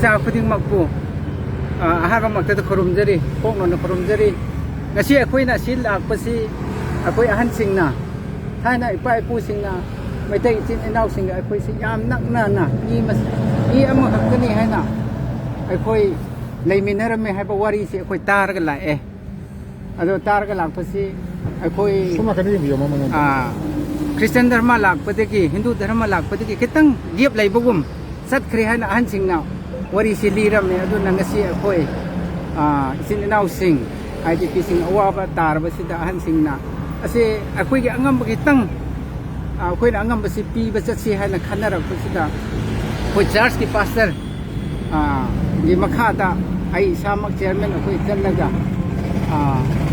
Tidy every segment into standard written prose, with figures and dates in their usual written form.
ꯏꯆꯥ ꯈꯨꯗꯤꯡꯃꯛꯄꯨ ꯑꯍꯥꯟꯕ ꯃꯛꯇꯗ ꯈꯨꯔꯨꯝꯖꯔꯤ ꯄꯣꯛꯅꯣꯟꯅ ꯈꯨꯔꯨꯝꯖꯔꯤ ꯉꯁꯤ ꯑꯩꯈꯣꯏꯅ ꯁꯤ ꯂꯥꯛꯄꯁꯤ ꯑꯩꯈꯣꯏ ꯑꯍꯟꯁꯤꯡꯅ ꯊꯥꯏꯅ ꯏꯄꯥ ꯏꯄꯨꯁꯤꯡꯅ ꯃꯩꯇꯩ ꯏꯆꯤꯟ ꯏꯅꯥꯎꯁꯤꯡꯒ ꯑꯩꯈꯣꯏꯁꯤ ꯌꯥꯝ ꯅꯛꯅꯅ ꯃꯤ ꯑꯃꯈꯛꯇꯅꯤ ꯍꯥꯏꯅ ꯑꯩꯈꯣꯏ ꯂꯩꯃꯤꯟꯅꯔꯝꯃꯦ ꯍꯥꯏꯕ ꯋꯥꯔꯤꯁꯤ ꯑꯩꯈꯣꯏ ꯇꯥꯔꯒ ꯂꯥꯛꯑꯦ ꯑꯗꯣ ꯇꯥꯔꯒ ꯂꯥꯛꯄꯁꯤ ꯑꯩꯈꯣꯏ ꯈ꯭ꯔꯤꯁꯇꯤꯌꯟ ꯙꯔꯃ ꯂꯥꯛꯄꯗꯒꯤ ꯍꯤꯟꯗꯨ ꯙꯔꯃ ꯂꯥꯛꯄꯗꯒꯤ ꯈꯤꯇꯪ ꯒꯦꯞ ꯂꯩꯕꯒꯨꯝ ꯆꯠꯈ꯭ꯔꯦ ꯍꯥꯏꯅ ꯑꯍꯟꯁꯤꯡꯅ ꯋꯥꯔꯤꯁꯤ ꯂꯤꯔꯝꯃꯦ ꯑꯗꯨꯅ ꯉꯁꯤ ꯑꯩꯈꯣꯏ ꯏꯆꯤꯟ ꯏꯅꯥꯎꯁꯤꯡ IDPꯁꯤꯡ ꯑꯋꯥꯕ ꯇꯥꯔꯕꯁꯤꯗ ꯑꯍꯟꯁꯤꯡꯅ ꯑꯁꯤ ꯑꯩꯈꯣꯏꯒꯤ ꯑꯉꯝꯕ ꯈꯤꯇꯪ ꯑꯩꯈꯣꯏꯅ ꯑꯉꯝꯕꯁꯤ ꯄꯤꯕ ꯆꯠꯁꯤ ꯍꯥꯏꯅ ꯈꯟꯅꯔꯛꯄꯁꯤꯗ ꯑꯩꯈꯣꯏ ꯆꯔꯆꯀꯤ ꯄꯥꯁꯇꯔ ꯒꯤ ꯃꯈꯥꯗ ꯑꯩ ꯏꯁꯥꯃꯛ ꯆꯤꯌꯔꯃꯦꯟ ꯑꯩꯈꯣꯏ ꯆꯠꯂꯒ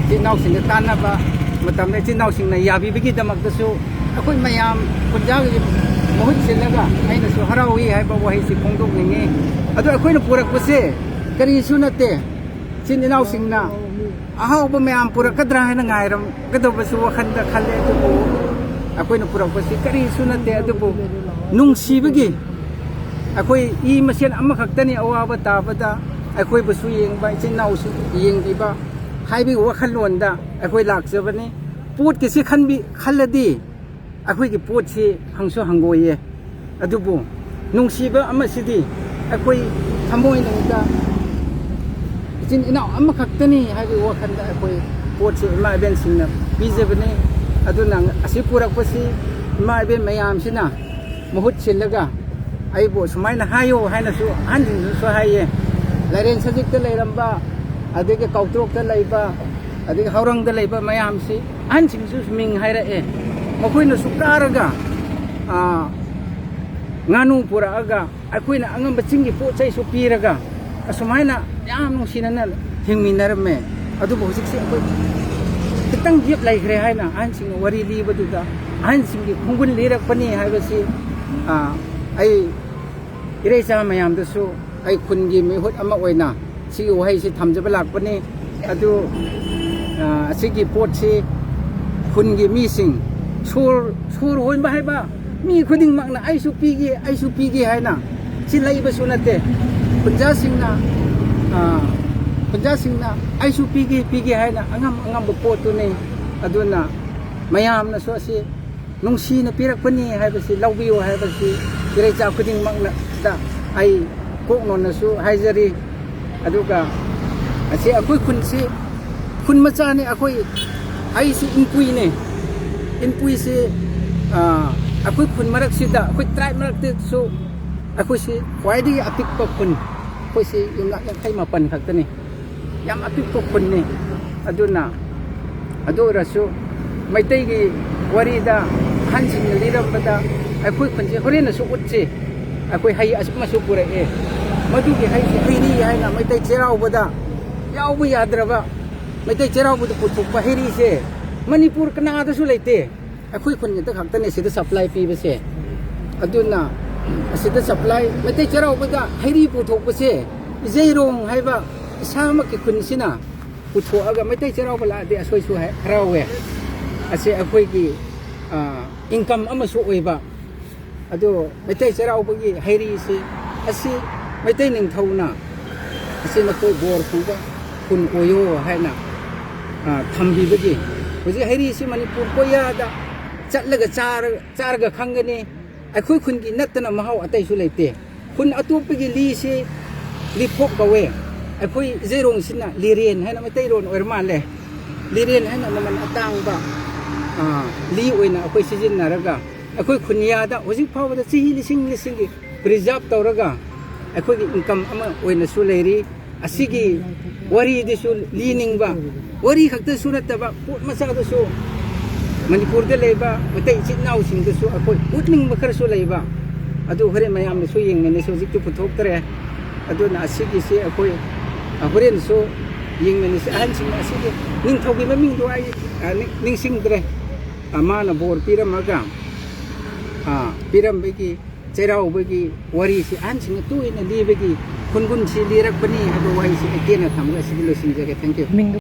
ꯏꯆꯤꯟ ꯏꯅꯥꯎꯁꯤꯡꯒ ꯇꯥꯟꯅꯕ ꯃꯇꯝꯗ ꯏꯆꯤꯟ ꯏꯅꯥꯎꯁꯤꯡꯅ ꯌꯥꯕꯤꯕꯒꯤꯗꯃꯛꯇꯁꯨ ꯑꯩꯈꯣꯏ ꯃꯌꯥꯝ ꯈꯨꯟꯖꯥꯒꯤ ꯃꯍꯨꯠ ꯁꯤꯜꯂꯒ ꯑꯩꯅꯁꯨ ꯍꯔꯥꯎꯏ ꯍꯥꯏꯕ ꯋꯥꯍꯩꯁꯤ ꯐꯣꯡꯗꯣꯛꯅꯤꯡꯉꯤ ꯑꯗꯣ ꯑꯩꯈꯣꯏꯅ ꯄꯨꯔꯛꯄꯁꯦ ꯀꯔꯤꯁꯨ ꯅꯠꯇꯦ ꯏꯆꯤꯟ ꯏꯅꯥꯎꯁꯤꯡꯅ ꯑꯍꯥꯎꯕ ꯃꯌꯥꯝ ꯄꯨꯔꯛꯀꯗ꯭ꯔꯥ ꯍꯥꯏꯅ ꯉꯥꯏꯔꯝꯒꯗꯧꯕꯁꯨ ꯋꯥꯈꯜꯗ ꯈꯜꯂꯦ ꯑꯗꯨꯕꯨ ꯑꯩꯈꯣꯏꯅ ꯄꯨꯔꯛꯄꯁꯤ ꯀꯔꯤꯁꯨ ꯅꯠꯇꯦ ꯑꯗꯨꯕꯨ ꯅꯨꯡꯁꯤꯕꯒꯤ ꯑꯩꯈꯣꯏ ꯏ ꯃꯁꯦꯟ ꯑꯃꯈꯛꯇꯅꯤ ꯑꯋꯥꯕ ꯇꯥꯕꯗ ꯑꯩꯈꯣꯏꯕꯨꯁꯨ ꯌꯦꯡꯕ ꯏꯆꯤꯟ ꯏꯅꯥꯎꯁꯨ ꯌꯦꯡꯕꯤꯕ ꯍꯥꯏꯕꯒꯤ ꯋꯥꯈꯜꯂꯣꯟꯗ ꯑꯩꯈꯣꯏ ꯂꯥꯛꯆꯕꯅꯤ ꯄꯣꯠꯀꯤꯁꯤ ꯈꯜꯂꯗꯤ ꯑꯩꯈꯣꯏꯒꯤ ꯄꯣꯠꯁꯤ ꯍꯪꯁꯨ ꯍꯪꯒꯣꯏꯌꯦ ꯑꯗꯨꯕꯨ ꯅꯨꯡꯁꯤꯕ ꯑꯃꯁꯤꯗꯤ ꯑꯩꯈꯣꯏ ꯊꯃꯣꯏꯅꯨꯡꯗ ꯏꯆꯤꯟ ꯏꯅꯥꯎ ꯑꯃꯈꯛꯇꯅꯤ ꯍꯥꯏꯕꯒꯤ ꯋꯥꯈꯜꯗ ꯑꯩꯈꯣꯏ ꯄꯣꯠꯁꯤ ꯏꯃꯥ ꯏꯕꯦꯟꯁꯤꯡꯅ ꯄꯤꯖꯕꯅꯤ ꯑꯗꯨꯅ ꯑꯁꯤ ꯄꯨꯔꯛꯄꯁꯤ ꯏꯃꯥ ꯏꯕꯦꯟ ꯃꯌꯥꯝꯁꯤꯅ ꯃꯍꯨꯠ ꯁꯤꯜꯂꯒ ꯑꯩꯕꯨ ꯁꯨꯃꯥꯏꯅ ꯍꯥꯏꯌꯣ ꯍꯥꯏꯅꯁꯨ ꯑꯍꯟꯁꯤꯡꯁꯨ ꯍꯥꯏꯌꯦ ꯂꯥꯏꯔꯦꯟ ꯁꯖꯤꯛꯇ ꯂꯩꯔꯝꯕ ꯑꯗꯒꯤ ꯀꯧꯇ꯭ꯔꯣꯛꯇ ꯂꯩꯕ ꯑꯗꯒꯤ ꯍꯧꯔꯪꯗ ꯂꯩꯕ ꯃꯌꯥꯝꯁꯤ ꯑꯍꯟꯁꯤꯡꯁꯨ ꯃꯤꯡ ꯍꯥꯏꯔꯛꯑꯦ ꯃꯈꯣꯏꯅꯁꯨ ꯀꯥꯔꯒ ꯉꯥꯅꯨ ꯄꯨꯔꯛꯑꯒ ꯑꯩꯈꯣꯏꯅ ꯑꯉꯝꯕ ꯆꯤꯡꯒꯤ ꯄꯣꯠ ꯆꯩꯁꯨ ꯄꯤꯔꯒ ꯑꯁꯨꯃꯥꯏꯅ ꯌꯥꯝ ꯅꯨꯡꯁꯤꯅꯅ ꯍꯤꯡꯃꯤꯟꯅꯔꯝꯃꯦ ꯑꯗꯨꯕꯨ ꯍꯧꯖꯤꯛꯁꯤ ꯑꯩꯈꯣꯏ ꯈꯤꯇꯪ ꯒꯦꯞ ꯂꯩꯈ꯭ꯔꯦ ꯍꯥꯏꯅ ꯑꯍꯟꯁꯤꯡꯅ ꯋꯥꯔꯤ ꯂꯤꯕꯗꯨꯗ ꯑꯍꯟꯁꯤꯡꯒꯤ ꯈꯣꯡꯒꯨꯟ ꯂꯤꯔꯛꯄꯅꯤ ꯍꯥꯏꯕꯁꯤ ꯑꯩ ꯏꯔꯩꯆꯥ ꯃꯌꯥꯝꯗꯁꯨ ꯑꯩ ꯈꯨꯟꯒꯤ ꯃꯤꯍꯨꯠ ꯑꯃ ꯑꯣꯏꯅ ꯁꯤꯒꯤ ꯋꯥꯍꯩꯁꯤ ꯊꯝꯖꯕ ꯂꯥꯛꯄꯅꯤ ꯑꯗꯨ ꯑꯁꯤꯒꯤ ꯄꯣꯠꯁꯤ ꯈꯨꯟꯒꯤ ꯃꯤꯁꯤꯡ ꯁꯣꯔ ꯍꯣꯟꯕ ꯍꯥꯏꯕ ꯃꯤ ꯈꯨꯗꯤꯡꯃꯛꯅ ꯑꯩꯁꯨ ꯄꯤꯒꯦ ꯍꯥꯏꯅ ꯁꯤ ꯂꯩꯕꯁꯨ ꯅꯠꯇꯦ ꯈꯨꯟꯖꯥꯁꯤꯡꯅ ꯑꯩꯁꯨ ꯄꯤꯒꯦ ꯍꯥꯏꯅ ꯑꯉꯝꯕ ꯄꯣꯠꯇꯨꯅꯤ ꯑꯗꯨꯅ ꯃꯌꯥꯝꯅꯁꯨ ꯑꯁꯤ ꯅꯨꯡꯁꯤꯅ ꯄꯤꯔꯛꯄꯅꯤ ꯍꯥꯏꯕꯁꯤ ꯂꯧꯕꯤꯌꯨ ꯍꯥꯏꯕꯁꯤ ꯏꯔꯩꯆꯥ ꯈꯨꯗꯤꯡꯃꯛꯅ ꯑꯩ ꯀꯣꯛꯅꯣꯟꯅꯁꯨ ꯍꯥꯏꯖꯔꯤ ꯑꯗꯨꯒ ꯑꯁꯤ ꯑꯩꯈꯣই ꯈꯨꯟꯁꯤ ꯈꯨꯟ ꯃꯆꯥꯅꯤ ꯑꯩꯁꯤ ꯏꯟꯄꯨꯏꯁꯤ ꯑꯩꯈꯣꯏ ꯈꯨꯟ ꯃꯔꯛꯁꯤꯗ ꯑꯩꯈꯣꯏ ꯇ꯭ꯔꯥꯏꯕ ꯃꯔꯛꯇꯁꯨ ꯑꯩꯈꯣꯏꯁꯤ ꯈ꯭ꯋꯥꯏꯗꯒꯤ ꯑꯄꯤꯛꯄ ꯈꯨꯟ ꯑꯩꯈꯣꯏꯁꯤ ꯌꯨꯝꯂꯛ 59 ꯈꯛꯇꯅꯤ ꯌꯥꯝ ꯑꯄꯤꯛꯄ ꯈꯨꯟꯅꯤ ꯑꯗꯨꯅ ꯑꯗꯨ ꯑꯣꯏꯔꯁꯨ ꯃꯩꯇꯩꯒꯤ ꯋꯥꯔꯤꯗ ꯑꯍꯟꯁꯤꯡꯅ ꯂꯤꯔꯝꯕꯗ ꯑꯩꯈꯣꯏ ꯈꯨꯟꯁꯤ ꯍꯣꯔꯦꯟꯅꯁꯨ ꯎꯠꯁꯤ ꯑꯩꯈꯣꯏ ꯍꯩ ꯑꯁꯨꯛꯃꯁꯨ ꯄꯨꯔꯛꯑꯦ ꯃꯗꯨꯒꯤ ꯍꯩꯁꯤ ꯍꯩꯔꯤ ꯍꯥꯏꯅ ꯃꯩꯇꯩ ꯆꯩꯔꯥꯎꯕꯗ ꯌꯥꯎꯕ ꯌꯥꯗ꯭ꯔꯕ ꯃꯩꯇꯩ ꯆꯩꯔꯥꯎꯕꯗ ꯄꯨꯊꯣꯛꯄ ꯍꯩꯔꯤꯁꯦ ꯃꯅꯤꯄꯨꯔ ꯀꯅꯥꯗꯁꯨ ꯂꯩꯇꯦ ꯑꯩꯈꯣꯏ ꯈꯨꯟꯒꯤꯗ ꯈꯛꯇꯅꯦ ꯁꯤꯗ ꯁꯄ꯭ꯂꯥꯏ ꯄꯤꯕꯁꯦ ꯑꯗꯨꯅ ꯑꯁꯤꯗ ꯁꯄ꯭ꯂꯥꯏ ꯃꯩꯇꯩ ꯆꯩꯔꯥꯎꯕꯗ ꯍꯩꯔꯤ ꯄꯨꯊꯣꯛꯄꯁꯦ ꯏꯖꯩꯔꯣꯡ ꯍꯥꯏꯕ ꯏꯁꯥꯃꯛꯀꯤ ꯈꯨꯟꯁꯤꯅ ꯄꯨꯊꯣꯛꯑꯒ ꯃꯩꯇꯩ ꯆꯩꯔꯥꯎꯕ ꯂꯥꯛꯑꯗꯤ ꯑꯩꯈꯣꯏꯁꯨ ꯍꯔꯥꯎꯋꯦ ꯑꯁꯤ ꯑꯩꯈꯣꯏꯒꯤ ꯏꯟꯀꯝ ꯑꯃꯁꯨ ꯑꯣꯏꯕ ꯑꯗꯣ ꯃꯩꯇꯩ ꯆꯩꯔꯥꯎꯕꯒꯤ ꯍꯩꯔꯤꯁꯤ ꯑꯁꯤ ꯃꯩꯇꯩ ꯅꯤꯡꯊꯧꯅ ꯑꯁꯤ ꯅꯈꯣꯏ ꯕꯣꯔ ꯐꯪꯕ ꯈꯨꯟ ꯑꯣꯏꯌꯣ ꯍꯥꯏꯅ ꯊꯝꯕꯤꯕꯒꯤ ꯍꯧꯖꯤꯛ ꯍꯩꯔꯤꯁꯤ ꯃꯅꯤꯄꯨꯔ ꯀꯣꯏꯌꯥꯗ ꯆꯠꯂꯒ ꯆꯥꯔꯒ ꯈꯪꯒꯅꯤ ꯑꯩꯈꯣꯏ ꯈꯨꯟꯒꯤ ꯅꯠꯇꯅ ꯃꯍꯥꯎ ꯑꯇꯩꯁꯨ ꯂꯩꯇꯦ ꯈꯨꯟ ꯑꯇꯣꯞꯄꯒꯤ ꯂꯤꯁꯤ ꯂꯤꯐꯣꯛ ꯀꯧꯋꯦ ꯑꯩꯈꯣꯏ ꯏꯖꯩꯔꯣꯡꯁꯤꯅ ꯂꯤꯔꯦꯟ ꯍꯥꯏꯅ ꯃꯩꯇꯩꯔꯣꯟ ꯑꯣꯏꯔ ꯃꯥꯜꯂꯦ ꯂꯤꯔꯦꯟ ꯍꯥꯏꯅ ꯃꯃꯜ ꯑꯇꯥꯡꯕ ꯂꯤ ꯑꯣꯏꯅ ꯑꯩꯈꯣꯏ ꯁꯤꯖꯤꯟꯅꯔꯒ ꯑꯩꯈꯣꯏ ꯈꯨꯟꯌꯥꯗ ꯍꯧꯖꯤꯛ ꯐꯥꯎꯕꯗ ꯆꯍꯤ ꯂꯤꯁꯤꯡꯒꯤ ꯄ꯭ꯔꯤꯖꯥꯕ ꯇꯧꯔꯒ ꯑꯩꯈꯣꯏꯒꯤ ꯏꯟꯀꯝ ꯑꯃ ꯑꯣꯏꯅꯁꯨ ꯂꯩꯔꯤ ꯑꯁꯤꯒꯤ ꯋꯥꯔꯤꯗꯁꯨ ꯂꯤꯅꯤꯡꯕ ꯋꯥꯔꯤ ꯈꯛꯇꯁꯨ ꯅꯠꯇꯕ ꯄꯣꯠ ꯃꯆꯥꯗꯁꯨ ꯃꯅꯤꯄꯨꯔꯗ ꯂꯩꯕ ꯃꯩꯇꯩ ꯏꯆꯤꯟ ꯏꯅꯥꯎꯁꯤꯡꯗꯁꯨ ꯑꯩꯈꯣꯏ ꯎꯠꯅꯤꯡꯕ ꯈꯔꯁꯨ ꯂꯩꯕ ꯑꯗꯨ ꯍꯣꯔꯦꯟ ꯃꯌꯥꯝꯅꯁꯨ ꯌꯦꯡꯃꯤꯟꯅꯁꯤ ꯍꯧꯖꯤꯛꯇꯤ ꯄꯨꯊꯣꯛꯇ꯭ꯔꯦ ꯑꯗꯨꯅ ꯑꯁꯤꯒꯤꯁꯤ ꯑꯩꯈꯣꯏ ꯍꯣꯔꯦꯟꯁꯨ ꯌꯦꯡꯃꯤꯟꯅꯁꯤ ꯑꯍꯟꯁꯤꯡ ꯑꯁꯤꯒꯤ ꯅꯤꯡꯊꯧꯒꯤ ꯃꯃꯤꯡꯗꯣ ꯑꯩ ꯅꯤꯡꯁꯤꯡꯗ꯭ꯔꯦ ꯃꯥꯅ ꯕꯣꯔ ꯄꯤꯔꯝꯃꯒ ꯄꯤꯔꯝꯕꯒꯤ ꯆꯩꯔꯥꯎꯕꯒꯤ ꯋꯥꯔꯤꯁꯤ ꯑꯍꯟꯁꯤꯡꯅ ꯇꯣꯏꯅ ꯂꯤꯕꯒꯤ ꯈꯨꯟꯒꯨꯟꯁꯤ ꯂꯤꯔꯛꯄꯅꯤ ꯍꯥꯏꯕ ꯋꯥꯍꯩꯁꯤ ꯑꯩ ꯇꯦꯟꯅ ꯊꯝꯃꯒ ꯑꯁꯤꯗ ꯂꯣꯏꯁꯤꯟꯖꯒꯦ ꯊꯦꯡꯛ ꯌꯨ